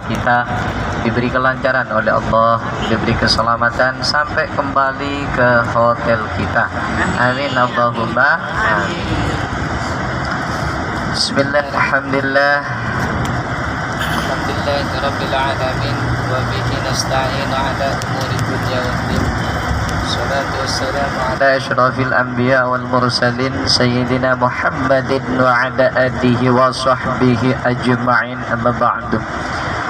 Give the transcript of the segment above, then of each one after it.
kita diberi kelancaran oleh Allah, diberi keselamatan sampai kembali ke hotel kita. Amin Allahumma amin. Bismillahirrahmanirrahim. Alhamdulillahirabbil alamin wa bihi nasta'inu ala umuri dunya waddin. Salatu wassalamu ala asyrafil anbiya wal mursalin sayyidina Muhammadin wa ala alihi wa sahbihi ajma'in, amma ba'du.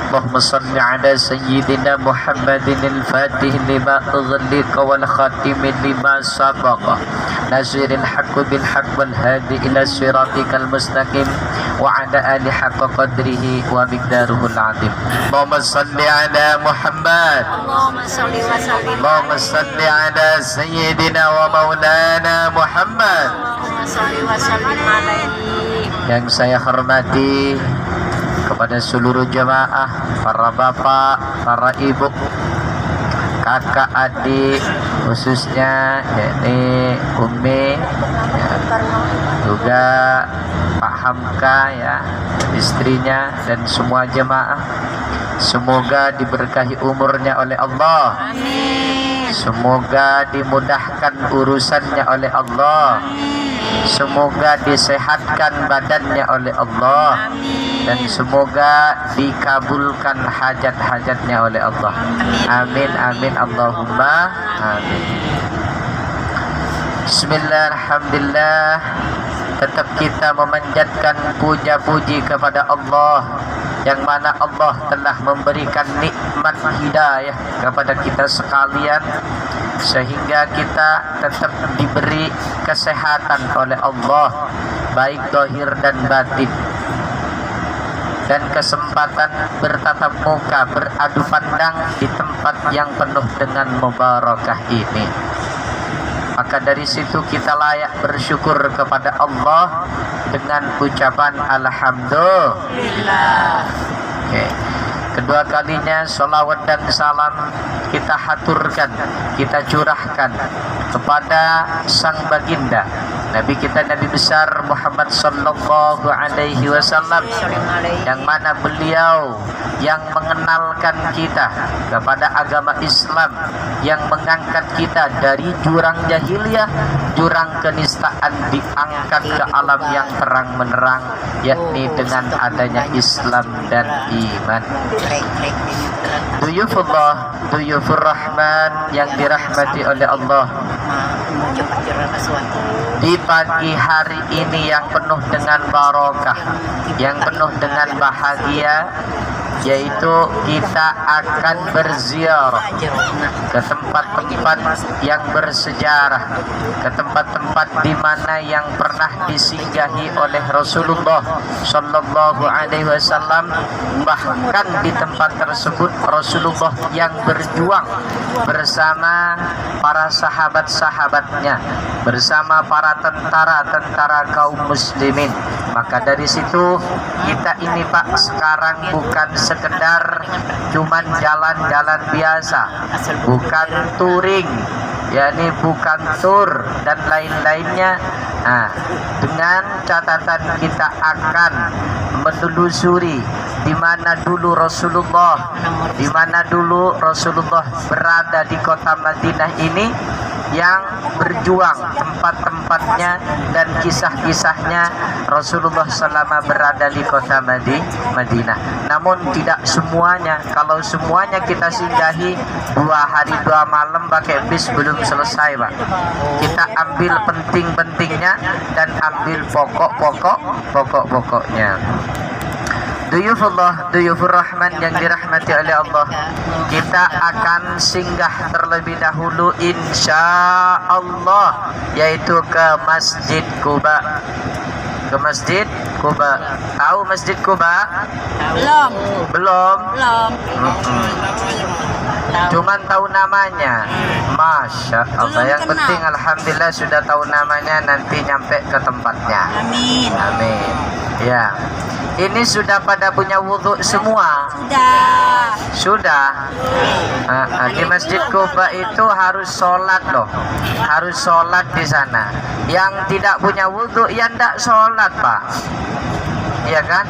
Allahumma salli ala sayyidina Muhammadin al-fatih lima ughliqa wal khatim lima sabaqa nasiril haqqi bil haqq wal hadi ila siratikal mustaqim wa ala ali haqqa qadrihi wa miqdaruhul azim. Allahumma salli ala Muhammad, Allahumma salli wa sallim, Allahumma salli ala sayyidina wa maulana Muhammad. Allahumma salli wa sallim alaihi. Yang saya hormati kepada seluruh jemaah, para bapak, para ibu, kakak, adik, khususnya yakni Umi, ya, juga Pak Hamka, ya, istrinya, dan semua jemaah. Semoga diberkahi umurnya oleh Allah. Amin. Semoga dimudahkan urusannya oleh Allah. Semoga disehatkan badannya oleh Allah. Dan semoga dikabulkan hajat-hajatnya oleh Allah. Amin amin Allahumma amin. Bismillahirrahmanirrahim. Tetap kita memanjatkan puja-puji kepada Allah, yang mana Allah telah memberikan nikmat hidayah kepada kita sekalian, sehingga kita tetap diberi kesehatan oleh Allah, baik zahir dan batin, dan kesempatan bertatap muka, beradu pandang di tempat yang penuh dengan mubarakah ini. Maka dari situ kita layak bersyukur kepada Allah dengan ucapan alhamdulillah. Oke. Kedua kalinya salawat dan salam kita haturkan, kita curahkan kepada sang baginda Nabi kita, Nabi besar Muhammad sallallahu alaihi wasallam, yang mana beliau yang mengenalkan kita kepada agama Islam, yang mengangkat kita dari jurang jahiliyah, jurang kenistaan, diangkat ke alam yang terang menerang, yakni dengan adanya Islam dan iman. Duyufullah, duyufur rahman yang dirahmati oleh Allah, di pagi hari ini yang penuh dengan barokah, yang penuh dengan bahagia, yaitu kita akan berziarah ke tempat-tempat yang bersejarah, ke tempat-tempat di mana yang pernah disinggahi oleh Rasulullah sallallahu alaihi wasallam. Bahkan di tempat tersebut Rasulullah yang berjuang bersama para sahabat-sahabatnya, bersama para tentara-tentara kaum muslimin. Maka dari situ kita ini Pak sekarang bukan sekedar cuman jalan-jalan biasa, bukan touring, yakni bukan tour dan lain-lainnya. Nah, dengan catatan kita akan menelusuri di mana dulu Rasulullah berada di kota Madinah ini, yang berjuang, tempat-tempatnya dan kisah-kisahnya Rasulullah selama berada di kota Madinah. Namun tidak semuanya. Kalau semuanya kita singgahi 2 hari 2 malam pakai bis belum selesai, Pak. Kita ambil penting-pentingnya dan ambil pokoknya. Duyufullah, duyufur rahman yang dirahmati oleh Allah, kita akan singgah terlebih dahulu insya Allah, yaitu ke Masjid Quba. Ke Masjid Quba. Tahu Masjid Quba? Belum. Cuman tahu namanya. Masya Allah. Yang penting alhamdulillah sudah tahu namanya, nanti nyampe ke tempatnya. Amin. Ya. Ini sudah pada punya wudhu semua? Sudah. Di Masjid Quba itu harus sholat loh, harus sholat di sana. Yang tidak punya wudhu ya tidak sholat, Pak. Iya kan?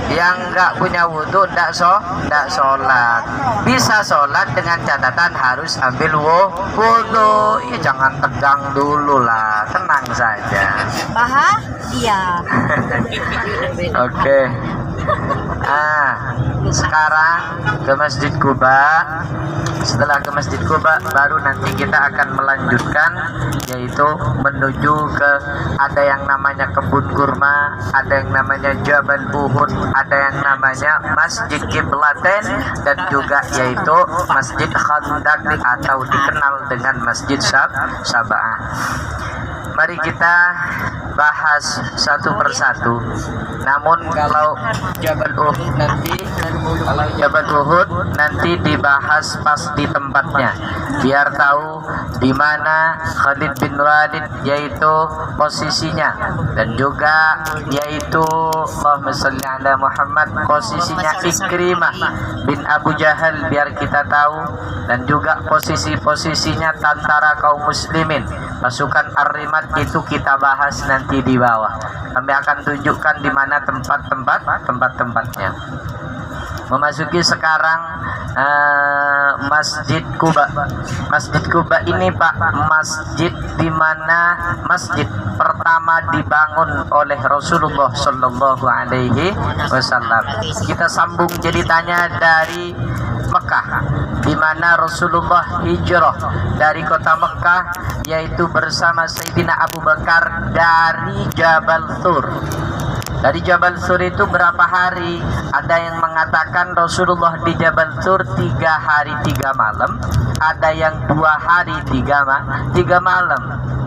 Yang nggak punya wudhu nggak sholat. Bisa sholat dengan catatan harus ambil wudhu. Ya jangan tegang dulu lah, tenang saja. Bahagia. Oke. Sekarang ke Masjid Quba. Setelah ke Masjid Quba baru nanti kita akan melanjutkan, yaitu menuju ke ada yang namanya kebun kurma, ada yang namanya Jabal Uhud, ada yang namanya Masjid Qiblatain, dan juga yaitu Masjid Khandaq atau dikenal dengan Masjid Sab'ah. Mari kita bahas satu persatu. Namun kalau Jabal Uhud nanti dibahas pas di tempatnya, biar tahu di mana Khalid bin Walid yaitu posisinya, dan juga yaitu Allahumma shalli ala Muhammad posisinya Ikrimah bin Abu Jahal, biar kita tahu, dan juga posisinya tentara kaum muslimin pasukan Ar-Rimad itu kita bahas nanti di bawah. Kami akan tunjukkan di mana tempat-tempatnya. Memasuki sekarang Masjid Quba. Masjid Quba ini Pak, masjid di mana masjid pertama dibangun oleh Rasulullah Shallallahu Alaihi Wasallam. Kita sambung ceritanya dari Mekah, di mana Rasulullah hijrah dari kota Mekah, yaitu bersama Sayyidina Abu Bakar dari Jabal Thur. Dari Jabal Thur itu berapa hari? Ada yang mengatakan Rasulullah di Jabal Thur 3 hari 3 malam, ada yang 2 hari 3 malam.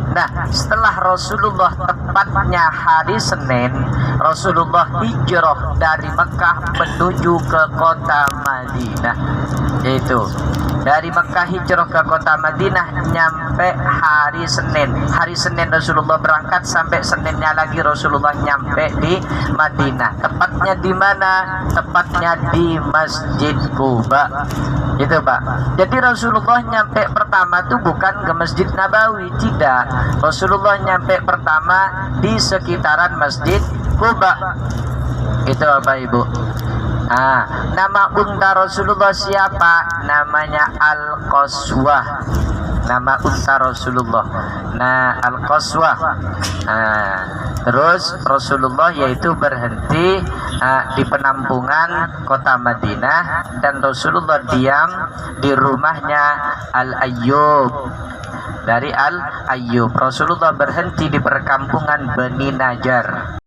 Nah, setelah Rasulullah tepatnya hari Senin, Rasulullah hijrah dari Mekah menuju ke kota Madinah. Yaitu dari Mekah hijrah ke kota Madinah nyampe hari Senin. Hari Senin Rasulullah berangkat, sampai Seninnya lagi Rasulullah nyampe di Madinah. Tepatnya di mana? Tepatnya di Masjid Quba. Itu Pak. Jadi Rasulullah nyampe pertama tuh bukan ke Masjid Nabawi, tidak. Rasulullah nyampe pertama di sekitaran Masjid Quba. Itu Bapak Ibu. Nama unta Rasulullah siapa? Namanya Al-Qaswah. Nama unta Rasulullah. Nah, Al-Qaswah. Terus Rasulullah yaitu berhenti di penampungan kota Madinah, dan Rasulullah diam di rumahnya Al-Ayyub. Dari Al-Ayyub Rasulullah berhenti di perkampungan Bani Najjar.